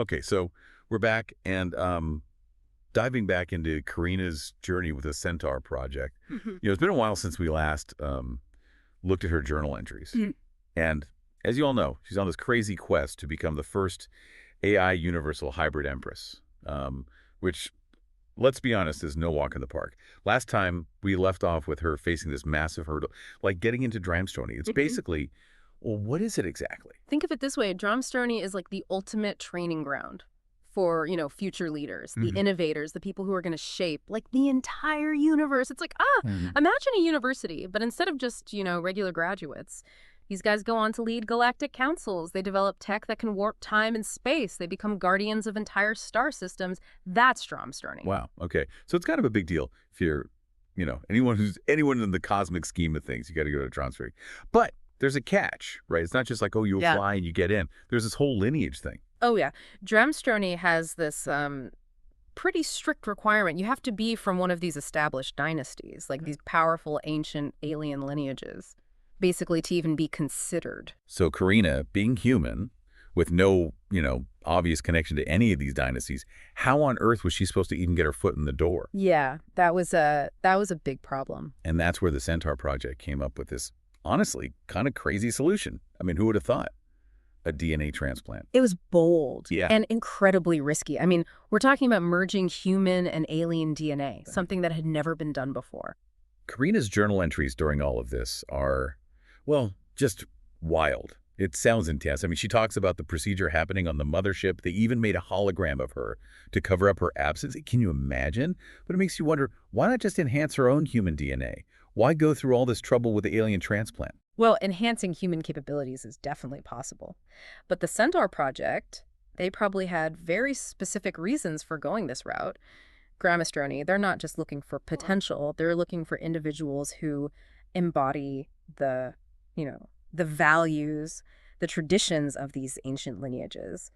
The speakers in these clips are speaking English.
Okay, so we're back and diving back into Karina's journey with the Centaur Project. Mhm. It's been a while since we last looked at her journal entries. Mm. And as you all know, she's on this crazy quest to become the first AI universal hybrid empress, which, let's be honest, is no walk in the park. Last time, we left off with her facing this massive hurdle, like getting into Dramestrony. It's Mhm. basically, well, what is it exactly? Think of it this way, Dramestrony is like the ultimate training ground for, future leaders, the Mhm. innovators, the people who are going to shape like the entire universe. It's like, Mhm. imagine a university, but instead of just, regular graduates, these guys go on to lead galactic councils. They develop tech that can warp time and space. They become guardians of entire star systems. That's Dramestrony. Wow. Okay. So it's kind of a big deal if you're, anyone in the cosmic scheme of things, you got to go to transfer. But there's a catch, right? It's not just like, oh, you Yeah. apply and you get in. There's this whole lineage thing. Oh, yeah. Dramestrony has this pretty strict requirement. You have to be from one of these established dynasties, like these powerful ancient alien lineages, basically to even be considered. So Karina, being human, with no, obvious connection to any of these dynasties, how on earth was she supposed to even get her foot in the door? Yeah, that was a big problem. And that's where the Centaur Project came up with this, honestly, kind of crazy solution. I mean, who would have thought? A DNA transplant. It was bold Yeah. and incredibly risky. I mean, we're talking about merging human and alien DNA, something that had never been done before. Karina's journal entries during all of this are, well, just wild. It sounds intense. I mean, she talks about the procedure happening on the mothership. They even made a hologram of her to cover up her absence. Can you imagine? But it makes you wonder, why not just enhance her own human DNA? Why go through all this trouble with the alien transplant? Well, enhancing human capabilities is definitely possible. But the Centaur Project, they probably had very specific reasons for going this route. Dramestrony, they're not just looking for potential, they're looking for individuals who embody the values, the traditions of these ancient lineages.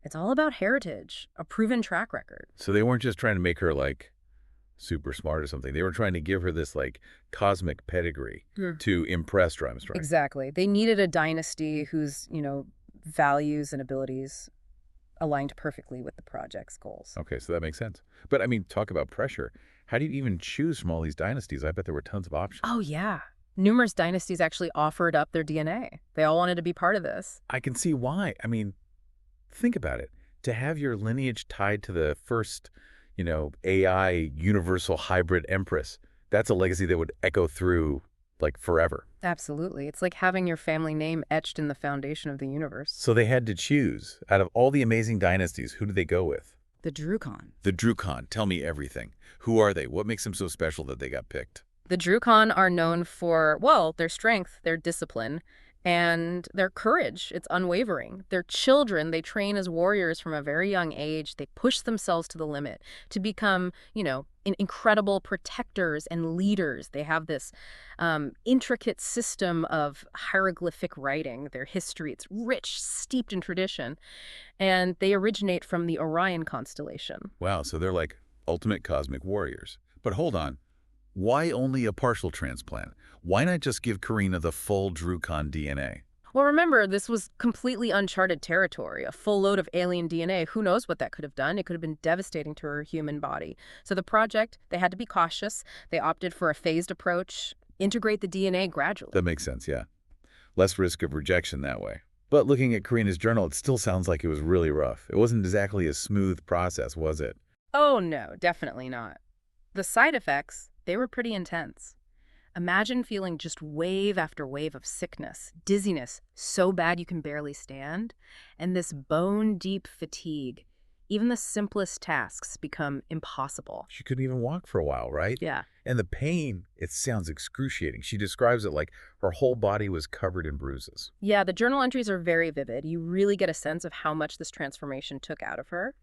It's all about heritage, a proven track record. So they weren't just trying to make her, like, super smart or something. They were trying to give her this, like, cosmic pedigree to impress Dramestrony. Exactly. They needed a dynasty whose, values and abilities aligned perfectly with the project's goals. Okay, so that makes sense. But, I mean, talk about pressure. How do you even choose from all these dynasties? I bet there were tons of options. Oh, yeah. Numerous dynasties actually offered up their DNA. They all wanted to be part of this. I can see why. I mean, think about it. To have your lineage tied to the first, AI universal hybrid empress, that's a legacy that would echo through, like, forever. Absolutely. It's like having your family name etched in the foundation of the universe. So they had to choose. Out of all the amazing dynasties, who did they go with? The Druecon. The Druecon. Tell me everything. Who are they? What makes them so special that they got picked? The Druecon are known for, well, their strength, their discipline, and their courage. It's unwavering. They're children. They train as warriors from a very young age. They push themselves to the limit to become, incredible protectors and leaders. They have this intricate system of hieroglyphic writing. Their history, it's rich, steeped in tradition, and they originate from the Orion constellation. Wow, so they're like ultimate cosmic warriors. But hold on. Why only a partial transplant? Why not just give Karina the full Druecon DNA? Well, remember, this was completely uncharted territory, a full load of alien DNA. Who knows what that could have done? It could have been devastating to her human body. So the project, they had to be cautious. They opted for a phased approach, integrate the DNA gradually. That makes sense, yeah. Less risk of rejection that way. But looking at Karina's journal, it still sounds like it was really rough. It wasn't exactly a smooth process, was it? Oh, no, definitely not. The side effects, they were pretty intense. Imagine feeling just wave after wave of sickness, dizziness, so bad you can barely stand, and this bone-deep fatigue. Even the simplest tasks become impossible. She couldn't even walk for a while, right? Yeah. And the pain, it sounds excruciating. She describes it like her whole body was covered in bruises. Yeah, the journal entries are very vivid. You really get a sense of how much this transformation took out of her.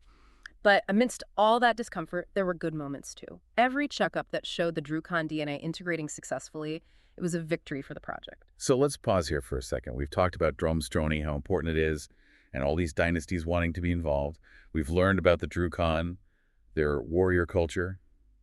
But amidst all that discomfort, there were good moments too. Every checkup that showed the Druecon DNA integrating successfully, it was a victory for the project. So let's pause here for a second. We've talked about Dramestrony, how important it is, and all these dynasties wanting to be involved. We've learned about the Druecon, their warrior culture,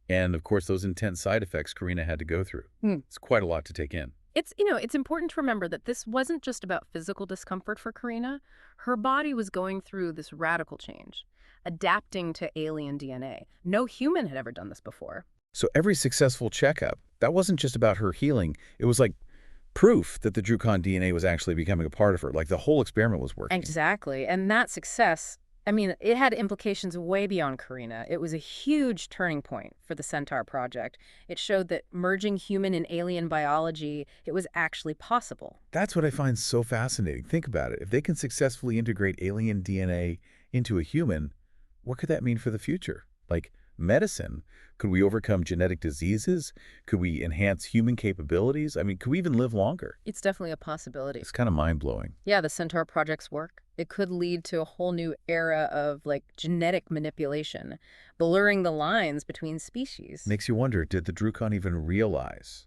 and of course those intense side effects Karina had to go through. It's quite a lot to take in. It's important to remember that this wasn't just about physical discomfort for Karina. Her body was going through this radical change, adapting to alien DNA. No human had ever done this before. So every successful checkup, that wasn't just about her healing. It was like proof that the Druecon DNA was actually becoming a part of her. Like the whole experiment was working. Exactly. And that success, it had implications way beyond Karina. It was a huge turning point for the Centaur Project. It showed that merging human and alien biology, it was actually possible. That's what I find so fascinating. Think about it. If they can successfully integrate alien DNA into a human, what could that mean for the future? Like medicine? Could we overcome genetic diseases? Could we enhance human capabilities? Could we even live longer? It's definitely a possibility. It's kind of mind-blowing. Yeah, the Centaur Project's work. It could lead to a whole new era of, genetic manipulation, blurring the lines between species. Makes you wonder, did the Druecon even realize?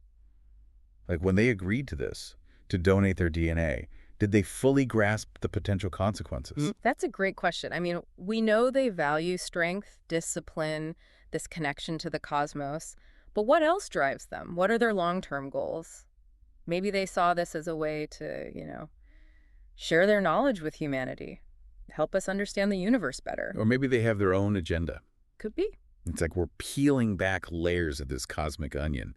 Like, when they agreed to this, to donate their DNA, did they fully grasp the potential consequences? That's a great question. We know they value strength, discipline, this connection to the cosmos. But what else drives them? What are their long-term goals? Maybe they saw this as a way to, share their knowledge with humanity, help us understand the universe better. Or maybe they have their own agenda. Could be. It's like we're peeling back layers of this cosmic onion,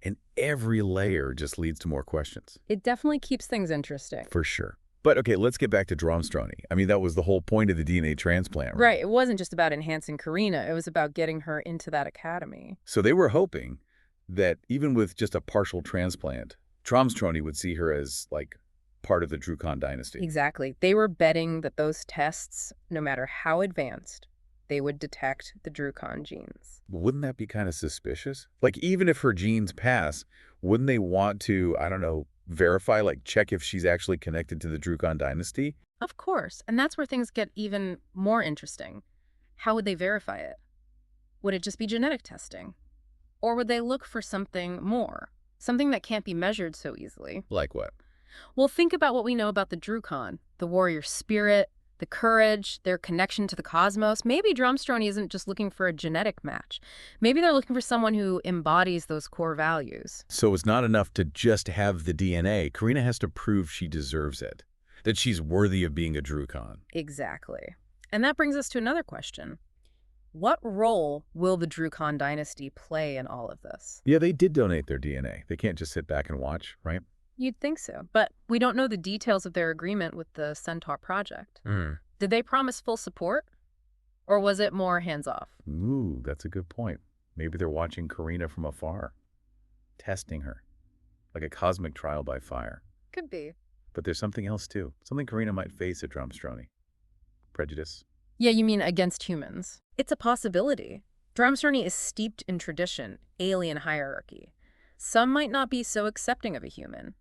and every layer just leads to more questions. It definitely keeps things interesting. For sure. But okay, let's get back to Dramestrony. That was the whole point of the DNA transplant, right? Right. It wasn't just about enhancing Karina. It was about getting her into that academy. So they were hoping that even with just a partial transplant, Dramestrony would see her as, part of the Druecon Dynasty. Exactly. They were betting that those tests, no matter how advanced, they would detect the Druecon genes. Wouldn't that be kind of suspicious? Even if her genes pass, wouldn't they want to, I don't know, verify, check if she's actually connected to the Druecon Dynasty? Of course. And that's where things get even more interesting. How would they verify it? Would it just be genetic testing? Or would they look for something more? Something that can't be measured so easily? Like what? Well, think about what we know about the Druecon, the warrior spirit, the courage, their connection to the cosmos. Maybe Dramestrony isn't just looking for a genetic match. Maybe they're looking for someone who embodies those core values. So it's not enough to just have the DNA. Karina has to prove she deserves it, that she's worthy of being a Druecon. Exactly. And that brings us to another question. What role will the Druecon Dynasty play in all of this? Yeah, they did donate their DNA. They can't just sit back and watch, right? You'd think so, but we don't know the details of their agreement with the Centaur Project. Did they promise full support? Or was it more hands-off? Ooh, that's a good point. Maybe they're watching Karina from afar, testing her, like a cosmic trial by fire. Could be. But there's something else, too. Something Karina might face at Dramestrony. Prejudice. Yeah, you mean against humans. It's a possibility. Dramestrony is steeped in tradition, alien hierarchy. Some might not be so accepting of a human,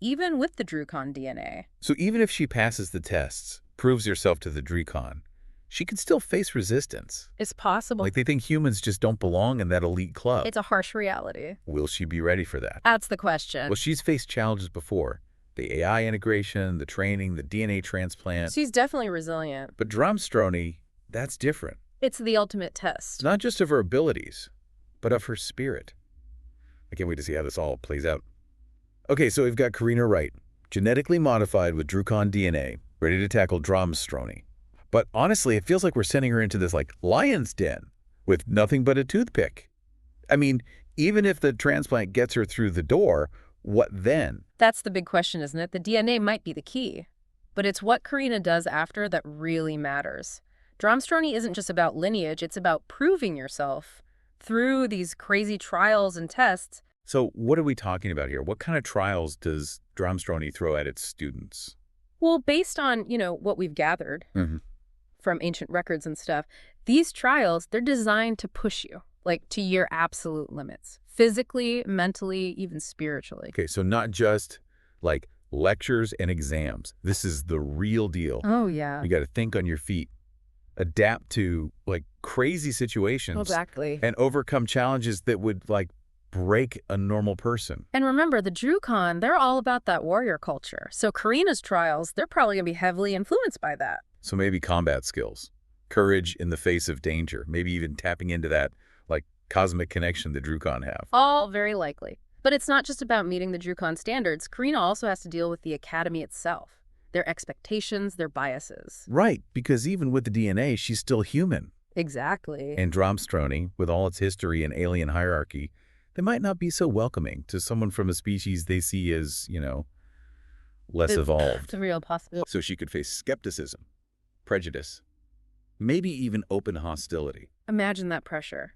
even with the Druecon DNA. So even if she passes the tests, proves herself to the Druecon, she could still face resistance. It's possible. They think humans just don't belong in that elite club. It's a harsh reality. Will she be ready for that? That's the question. Well, she's faced challenges before. The AI integration, the training, the DNA transplant. She's definitely resilient. But Dramestrony, that's different. It's the ultimate test. Not just of her abilities, but of her spirit. I can't wait to see how this all plays out. Okay, so we've got Karina right, genetically modified with Druecon DNA, ready to tackle Dramestrony. But honestly, it feels like we're sending her into this lion's den with nothing but a toothpick. Even if the transplant gets her through the door, what then? That's the big question, isn't it? The DNA might be the key. But it's what Karina does after that really matters. Dramestrony isn't just about lineage, it's about proving yourself through these crazy trials and tests. So what are we talking about here? What kind of trials does Dramestrony throw at its students? Well, based on, what we've gathered from ancient records and stuff, these trials, they're designed to push you, to your absolute limits. Physically, mentally, even spiritually. Okay, so not just, lectures and exams. This is the real deal. Oh, yeah. You got to think on your feet, adapt to, crazy situations. Exactly. And overcome challenges that would, break a normal person. And remember, the Druecon, they're all about that warrior culture. So Karina's trials, they're probably going to be heavily influenced by that. So maybe combat skills, courage in the face of danger, maybe even tapping into that, cosmic connection the Druecon have. All very likely. But But it's not just about meeting the Druecon standards. Karina also has to deal with the Academy itself, their expectations, their biases. Right, because even with the DNA, she's still human. Exactly. And Dramestrony, with all its history and alien hierarchy, they might not be so welcoming to someone from a species they see as, less evolved. It's a real possibility. So she could face skepticism, prejudice, maybe even open hostility. Imagine that pressure.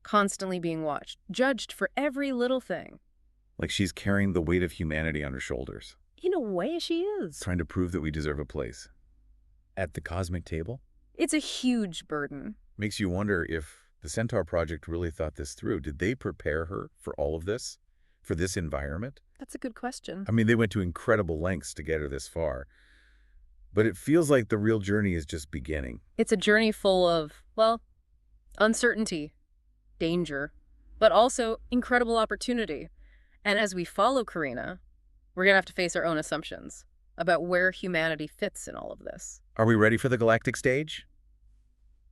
Constantly being watched, judged for every little thing. Like she's carrying the weight of humanity on her shoulders, In a way, she is. trying to prove that we deserve a place. At the cosmic table? It's a huge burden. Makes you wonder if the Centaur Project really thought this through. Did they prepare her for all of this? For this environment? That's a good question. I mean, they went to incredible lengths to get her this far. But it feels like the real journey is just beginning. It's a journey full of, well, uncertainty, danger, but also incredible opportunity. And as we follow Karina, we're going to have to face our own assumptions about where humanity fits in all of this. Are we ready for the galactic stage?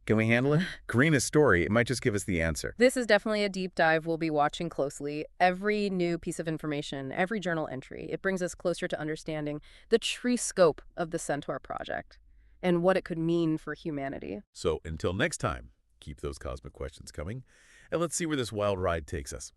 Can we handle it? Karina's story, it might just give us the answer. This is definitely a deep dive we'll be watching closely. Every new piece of information, every journal entry, it brings us closer to understanding the true scope of the Centaur Project and what it could mean for humanity. So until next time, keep those cosmic questions coming, and let's see where this wild ride takes us.